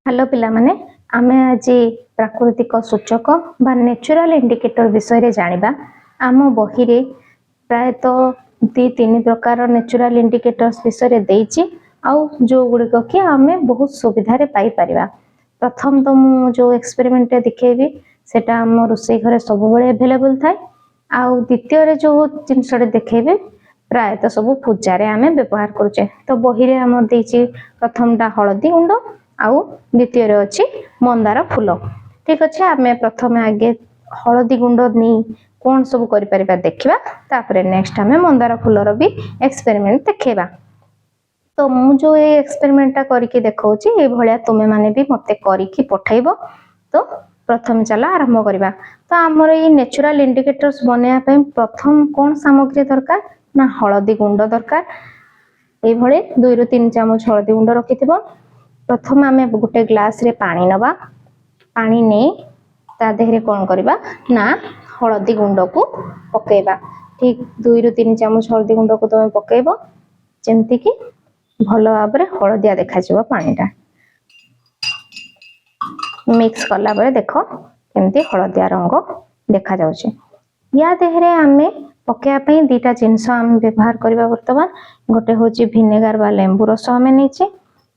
Hello पिला माने आमे आज प्राकृतिक सूचक बा नेचुरल इंडिकेटर विषय जानिबा। आम बही रे प्रायतः 2-3 प्रकार नेचुरल इंडिकेटर्स विषय देइछि आउ जो गुड़िक कि आमे बहुत सुविधा रे पाई परिबा। प्रथम तो मु जो एक्सपेरिमेंट दिखेबी सेटा हम रोसई घरे सब बेले अवेलेबल थाए। आउ द्वितीय रे जो जिनसडे देखेबी प्रायतः सब पूजा रे आमे व्यवहार करूचे। तो बही रे हम देइछि प्रथम टा हळदी गुंड आउ द्वितीय रे अछि मंदार फूल। ठीक अछि आमे प्रथम आगे हळदी गुंड नै कोन सब करि परिबा देखिबा तापरे नेक्स्ट आमे मंदार फूलर भी एक्सपेरिमेंट देखैबा। तो मु जो ए एक्सपेरिमेंट ता करिके देखौछि ए भलिया तुमे माने भी मते करिके पठाइबो। तो प्रथम चला आरंभ करिबा। तो हमर ए नेचुरल इंडिकेटर्स बनेया पे प्रथम कोन सामग्री दरकार ना हळदी गुंड दरकार। ए भले 2 ରୁ 3 चामच हळदी गुंड रखिथिबो। प्रथम आमे गोटे ग्लास रे पानी नबा। पानी नै ता देहरे कोन करबा ना हळदी गुंड को पकेबा। ठीक 2 ରୁ 3 चामच हळदी गुंड को तमे पकेबो जेंति कि भलो भाबरे हळदिया देखा जिवो पानीटा। मिक्स करला बरे देखो केमती हळदिया रंग देखा जाउछे। या देहरे आमे पकेया पई दीटा जिंस हम व्यवहार करबा। वर्तमान गोटे होची विनेगर बा लेंबू रस हमें नैचे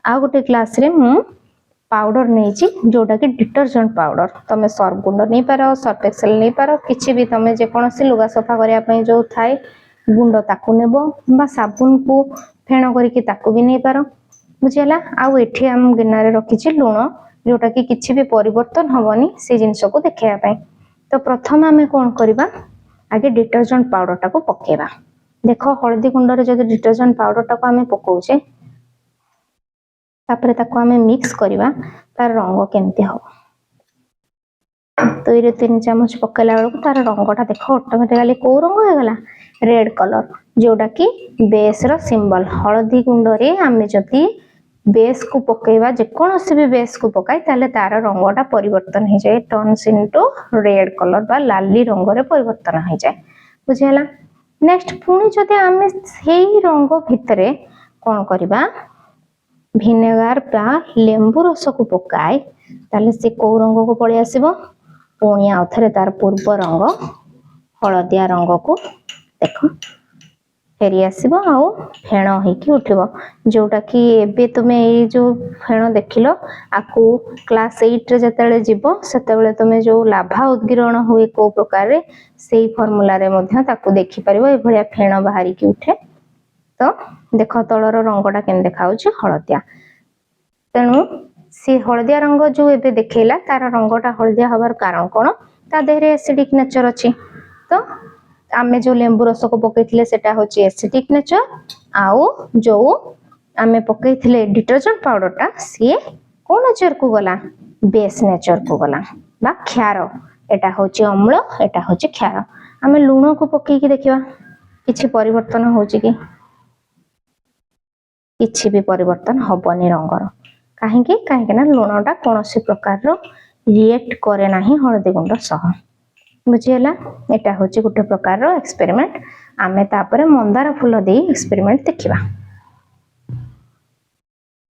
आ गोटे ग्लास रे मु पाउडर नैची जोटा कि डिटर्जेंट पाउडर। तमे सर्फ गुंड नै पारो सर्फ एक्सेल नै पारो किछि भी तमे जे कोनोसी लुगा सफा करिया पई जो थाए गुंड ताकू नेबो बा साबुन को फेण करिके ताकू भी नै पारो बुझियला। आ एठी हम गिन्ना रे रखिछि लूण जोटा कि किछि भी परिवर्तन हबनी से जिंस को देखैया पई। तो प्रथम हमें कोन करबा आगे डिटर्जेंट पाउडर टाको पकेबा। देखो हळदी गुंड रे जदि डिटर्जेंट पाउडर टाको हमें पकोउछे तापरे ताको हमें मिक्स करबा तार रंग केमती हो। 2 ରୁ 3 चामच पकेला बेलको तार रंगटा देखो ऑटोमेटिकली को रंग हो गला रेड कलर जोटा कि बेस रो सिंबल। हळदी गुंड रे हमें जदि बेस को पकेबा जे कोनोसी भी बेस को पकाई ताले तार रंगटा परिवर्तन हो जाए टर्न्स इनटू रेड कलर बा लाली रंग रे परिवर्तन हो जाए बुझियला। नेक्स्ट पुनी जदि हमें सेही रंग भितरे कोन करबा विनेगर बा लेंबू रस को पकाए ताले से को रंग को पळि आसीबो पुनी आउथरे तार पूर्व रंग हळदिया रंग को देखो फेरी आसीबो आउ फेण होइकी उठिबो जोटा कि एबे तुमे ए जो फेण देखिलो आकु क्लास 8 रे जतेले जिवो सेतेबेले तुमे जो लाभा उद्गिरण होए को प्रकार रे सेही फार्मूला रे मध्य ताकू देखि परिबो ए भलिया फेण बाहरी की उठे। तो देखो तळर रंगटा केन देखाउछि हळदिया। तेनु से हळदिया रंग जो एबे देखेला तार रंगटा हळदिया हबार कारण कोन ता देहरे एसिडिक नेचर अछि। तो आमे जो लेंबू रस को पकेइथिले सेटा होछि एसिडिक नेचर आउ जो आमे पकेइथिले डिटर्जेंट पाउडर टा से को नेचर को गला बेस नेचर को गला बा क्षार। एटा होछि अम्ल एटा होछि क्षार। आमे लूण को पकेइ कि देखिबा किछि परिवर्तन होछि कि किछि भी परिवर्तन हबनी रंगर काहेकि ना लूणटा कोनोसी प्रकार रो रिएक्ट करे नाही हळदी गुंड सह बुझियला। एटा होछि गुटे प्रकार रो एक्सपेरिमेंट। आमे तापरे मंदार फूल देई एक्सपेरिमेंट देखिबा।